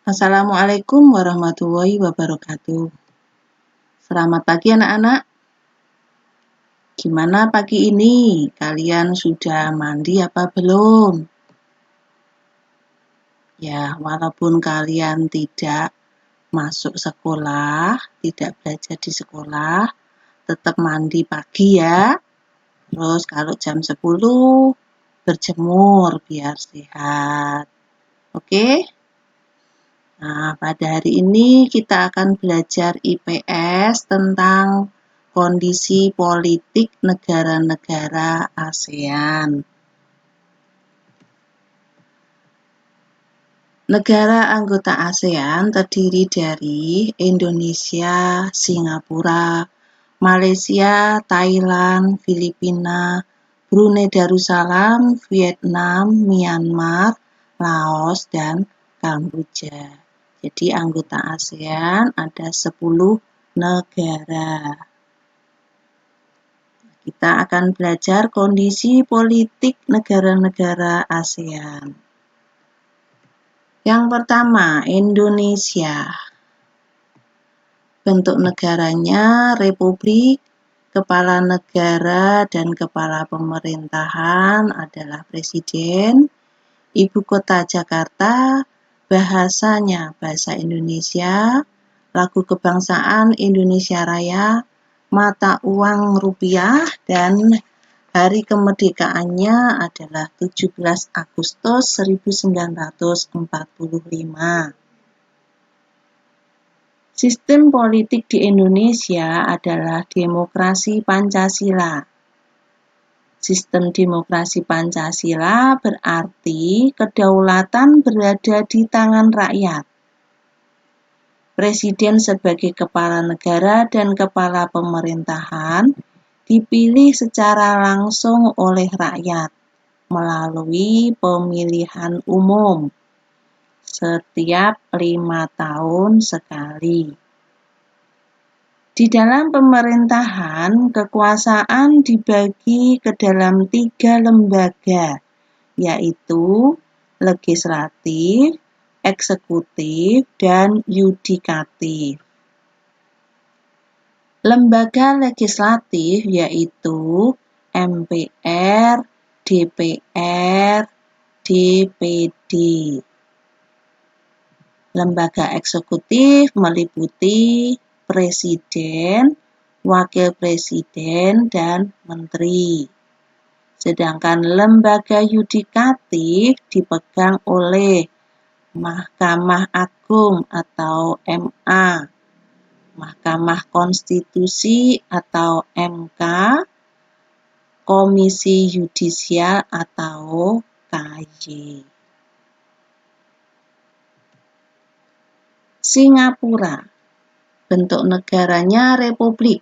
Assalamualaikum warahmatullahi wabarakatuh. Selamat pagi anak-anak. Gimana pagi ini? Kalian sudah mandi apa belum? Ya, walaupun kalian tidak masuk sekolah, tidak belajar di sekolah, tetap mandi pagi ya. Terus kalau jam 10 berjemur biar sehat. Oke? Nah, pada hari ini kita akan belajar IPS tentang kondisi politik negara-negara ASEAN. Negara anggota ASEAN terdiri dari Indonesia, Singapura, Malaysia, Thailand, Filipina, Brunei Darussalam, Vietnam, Myanmar, Laos, dan Kamboja. Jadi anggota ASEAN ada 10 negara. Kita akan belajar kondisi politik negara-negara ASEAN. Yang pertama, Indonesia. Bentuk negaranya republik, kepala negara dan kepala pemerintahan adalah presiden, ibu kota Jakarta, bahasanya bahasa Indonesia, lagu kebangsaan Indonesia Raya, mata uang rupiah, dan hari kemerdekaannya adalah 17 Agustus 1945. Sistem politik di Indonesia adalah demokrasi Pancasila. Sistem demokrasi Pancasila berarti kedaulatan berada di tangan rakyat. Presiden sebagai kepala negara dan kepala pemerintahan dipilih secara langsung oleh rakyat melalui pemilihan umum setiap 5 tahun sekali. Di dalam pemerintahan, kekuasaan dibagi ke dalam 3 lembaga, yaitu legislatif, eksekutif, dan yudikatif. Lembaga legislatif yaitu MPR, DPR, DPD. Lembaga eksekutif meliputi presiden, wakil presiden, dan menteri. Sedangkan lembaga yudikatif dipegang oleh Mahkamah Agung atau MA, Mahkamah Konstitusi atau MK, Komisi Yudisial atau KY. Singapura. Bentuk negaranya republik.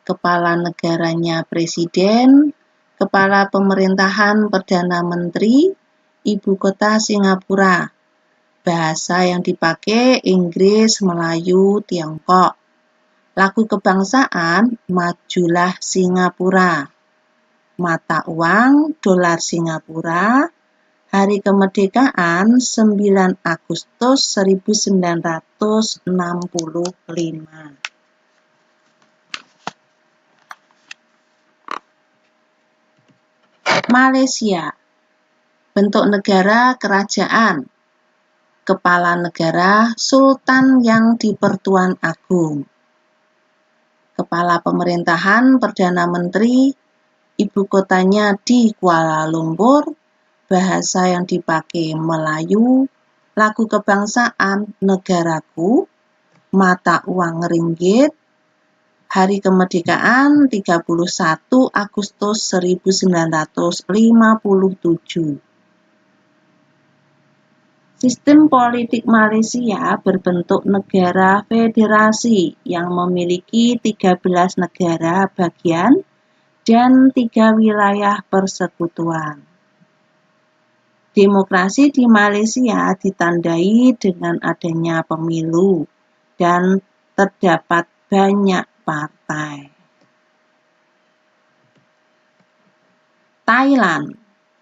Kepala negaranya presiden, kepala pemerintahan perdana menteri, ibu kota Singapura. Bahasa yang dipakai Inggris, Melayu, Tiongkok. Lagu kebangsaan Majulah Singapura. Mata uang dolar Singapura. Hari kemerdekaan 9 Agustus 1945. Malaysia. Bentuk negara kerajaan. Kepala negara Sultan yang di-Pertuan Agong. Kepala pemerintahan Perdana Menteri, ibu kotanya di Kuala Lumpur, bahasa yang dipakai Melayu, lagu kebangsaan Negaraku, mata uang ringgit, hari kemerdekaan 31 Agustus 1957. Sistem politik Malaysia berbentuk negara federasi yang memiliki 13 negara bagian dan 3 wilayah persekutuan. Demokrasi di Malaysia ditandai dengan adanya pemilu dan terdapat banyak partai. Thailand.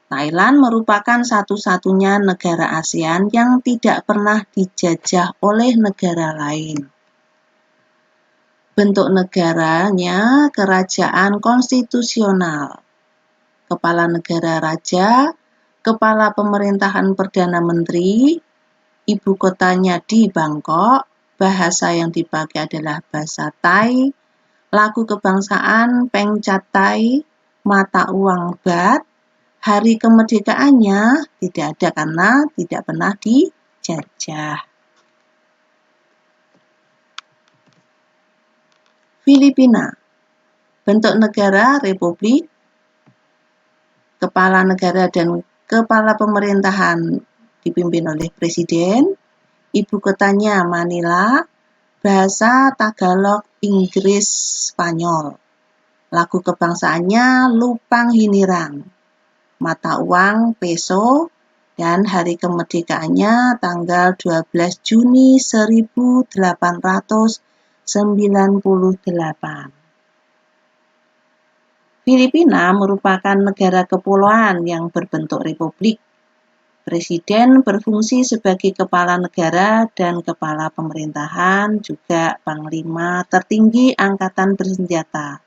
Thailand merupakan satu-satunya negara ASEAN yang tidak pernah dijajah oleh negara lain. Bentuk negaranya kerajaan konstitusional. Kepala negara raja, kepala pemerintahan perdana menteri, ibu kotanya di Bangkok, bahasa yang dipakai adalah bahasa Thai, lagu kebangsaan Peng Chat Thai, mata uang baht, hari kemerdekaannya tidak ada karena tidak pernah dijajah. Filipina, bentuk negara republik, kepala negara dan kepala pemerintahan dipimpin oleh presiden, ibu kotanya Manila, bahasa Tagalog, Inggris, Spanyol. Lagu kebangsaannya Lupang Hinirang, mata uang peso, dan hari kemerdekaannya tanggal 12 Juni 1898. Filipina merupakan negara kepulauan yang berbentuk republik. Presiden berfungsi sebagai kepala negara dan kepala pemerintahan, juga panglima tertinggi angkatan bersenjata.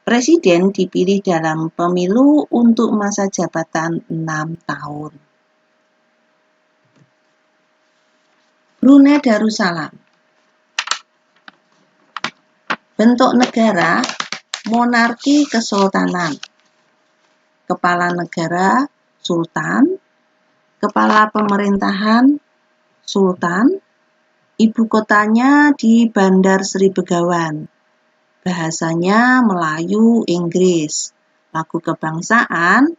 Presiden dipilih dalam pemilu untuk masa jabatan 6 tahun. Brunei Darussalam. Bentuk negara monarki kesultanan. Kepala negara sultan, kepala pemerintahan sultan, ibu kotanya di Bandar Sri Begawan. Bahasanya Melayu, Inggris. Lagu kebangsaan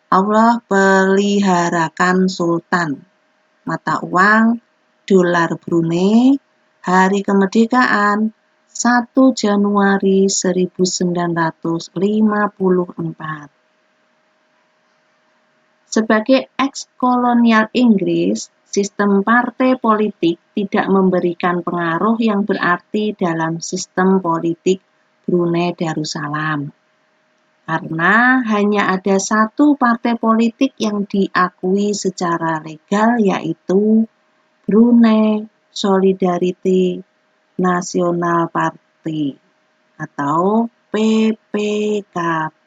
Allah peliharakan Sultan. Mata uang dolar Brunei. Hari kemerdekaan 1 Januari 1954. Sebagai eks-kolonial Inggris, sistem partai politik tidak memberikan pengaruh yang berarti dalam sistem politik Brunei Darussalam. Karena hanya ada satu partai politik yang diakui secara legal, yaitu Brunei Solidarity National Party atau PPKB.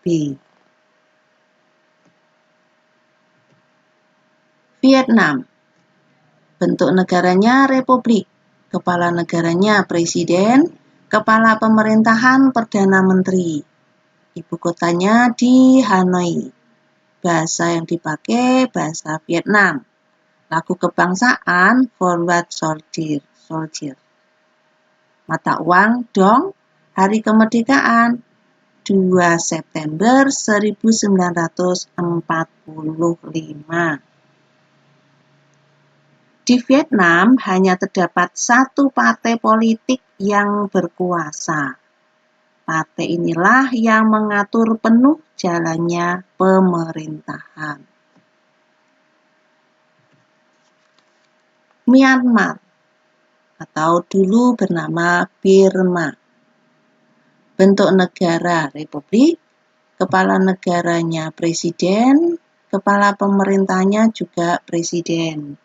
Vietnam, bentuk negaranya republik, kepala negaranya presiden, kepala pemerintahan perdana menteri, ibu kotanya di Hanoi, bahasa yang dipakai bahasa Vietnam, lagu kebangsaan Forward Soldier, mata uang dong, hari kemerdekaan 2 September 1945. Di Vietnam hanya terdapat satu partai politik yang berkuasa. Partai inilah yang mengatur penuh jalannya pemerintahan. Myanmar atau dulu bernama Burma. Bentuk negara republik, kepala negaranya presiden, kepala pemerintahnya juga presiden.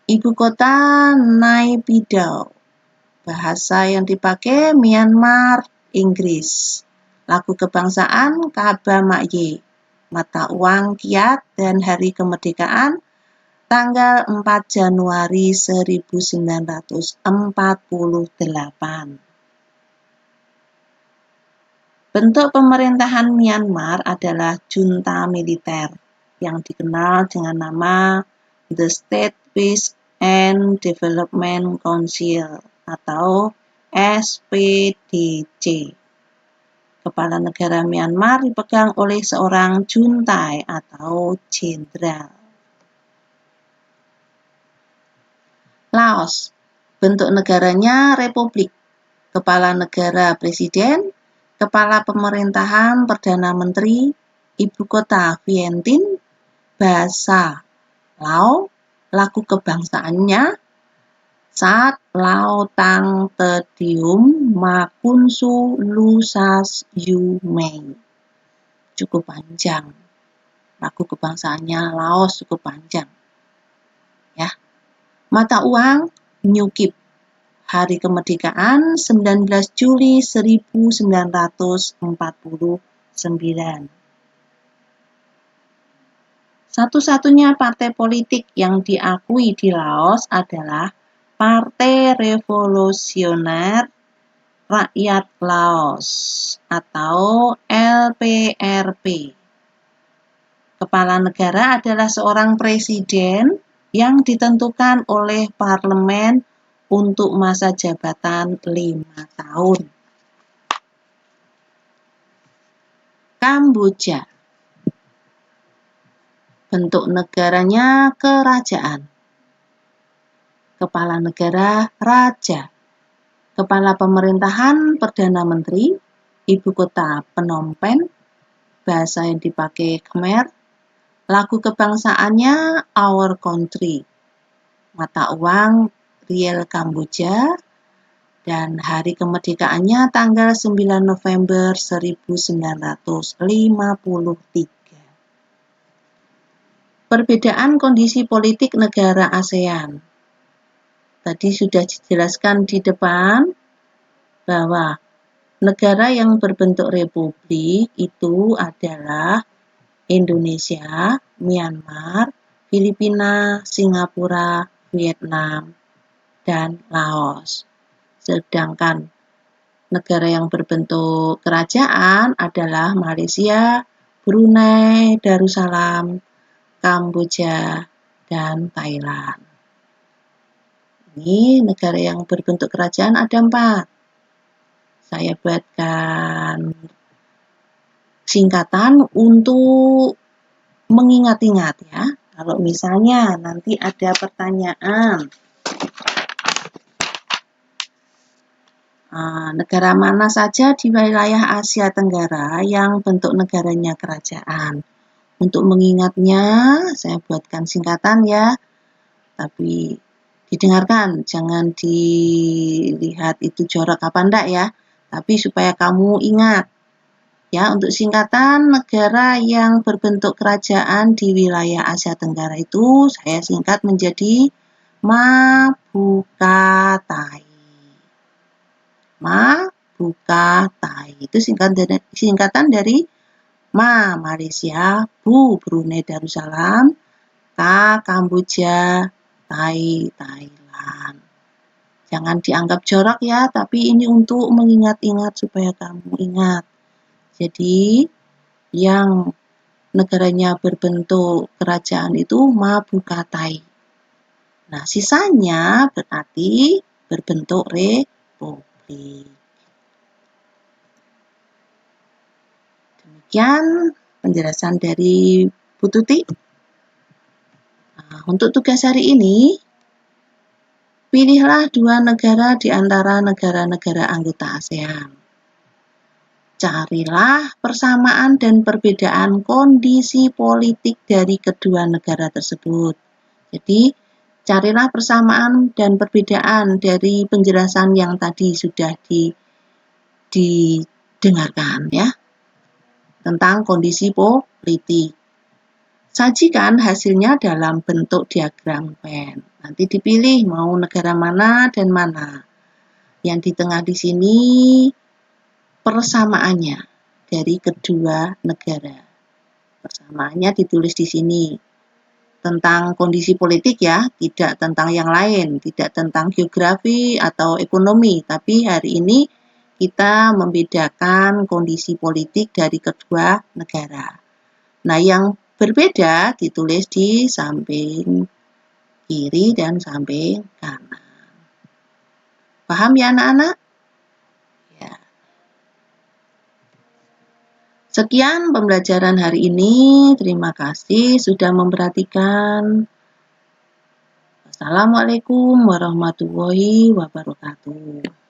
Ibu kota Naypyidaw. Bahasa yang dipakai Myanmar, Inggris. Lagu kebangsaan Kaba Makye. Mata uang Kyat dan hari kemerdekaan tanggal 4 Januari 1948. Bentuk pemerintahan Myanmar adalah junta militer yang dikenal dengan nama The State Peace and Development Council atau SPDC. Kepala negara Myanmar dipegang oleh seorang juntai atau jenderal. Laos, bentuk negaranya republik, kepala negara presiden, kepala pemerintahan perdana menteri, ibu kota Vientiane, bahasa Lao, lagu kebangsaannya Sat Lao Tang Te Deum Ma Kun Su Lu Sas Yu Mei. Cukup panjang. lagu kebangsaannya Laos cukup panjang. Ya. Mata uang New Kip. Hari kemerdekaan 19 Juli 1949. Satu-satunya partai politik yang diakui di Laos adalah Partai Revolusioner Rakyat Laos atau LPRP. Kepala negara adalah seorang presiden yang ditentukan oleh parlemen untuk masa jabatan 5 tahun. Kamboja. Bentuk negaranya kerajaan. Kepala negara raja. Kepala pemerintahan Perdana Menteri. Ibu kota Phnom Penh. Bahasa yang dipakai Khmer. Lagu kebangsaannya Our Country. Mata uang riel Kamboja. Dan hari kemerdekaannya tanggal 9 November 1953. Perbedaan kondisi politik negara ASEAN. Tadi sudah dijelaskan di depan bahwa negara yang berbentuk republik itu adalah Indonesia, Myanmar, Filipina, Singapura, Vietnam, dan Laos. Sedangkan negara yang berbentuk kerajaan adalah Malaysia, Brunei Darussalam, Kamboja, dan Thailand. Ini negara yang berbentuk kerajaan ada 4. Saya buatkan singkatan untuk mengingat-ingat ya. Kalau misalnya nanti ada pertanyaan, negara mana saja di wilayah Asia Tenggara yang bentuk negaranya kerajaan? Untuk mengingatnya, saya buatkan singkatan ya, tapi didengarkan, jangan dilihat itu jorok apa enggak ya, tapi supaya kamu ingat. Ya, untuk singkatan negara yang berbentuk kerajaan di wilayah Asia Tenggara itu, saya singkat menjadi Mabukatai. Mabukatai, itu singkatan dari Ma, Malaysia, Bu, Brunei Darussalam, Ka, Kamboja, Tai, Thailand. Jangan dianggap jorok ya, tapi ini untuk mengingat-ingat supaya kamu ingat. Jadi, yang negaranya berbentuk kerajaan itu Mabukatai. Nah, sisanya berarti berbentuk republik. Demikian penjelasan dari Bu Tuti. Nah, untuk tugas hari ini, pilihlah 2 negara di antara negara-negara anggota ASEAN. Carilah persamaan dan perbedaan kondisi politik dari kedua negara tersebut. Jadi, carilah persamaan dan perbedaan dari penjelasan yang tadi sudah didengarkan ya. Tentang kondisi politik. Sajikan hasilnya dalam bentuk diagram Venn. Nanti dipilih mau negara mana dan mana. Yang di tengah di sini persamaannya dari kedua negara. Persamaannya ditulis di sini. Tentang kondisi politik ya, tidak tentang yang lain, tidak tentang geografi atau ekonomi, tapi hari ini kita membedakan kondisi politik dari kedua negara. Nah, yang berbeda ditulis di samping kiri dan samping kanan. Paham ya anak-anak? Ya. Sekian pembelajaran hari ini. Terima kasih sudah memperhatikan. Assalamualaikum warahmatullahi wabarakatuh.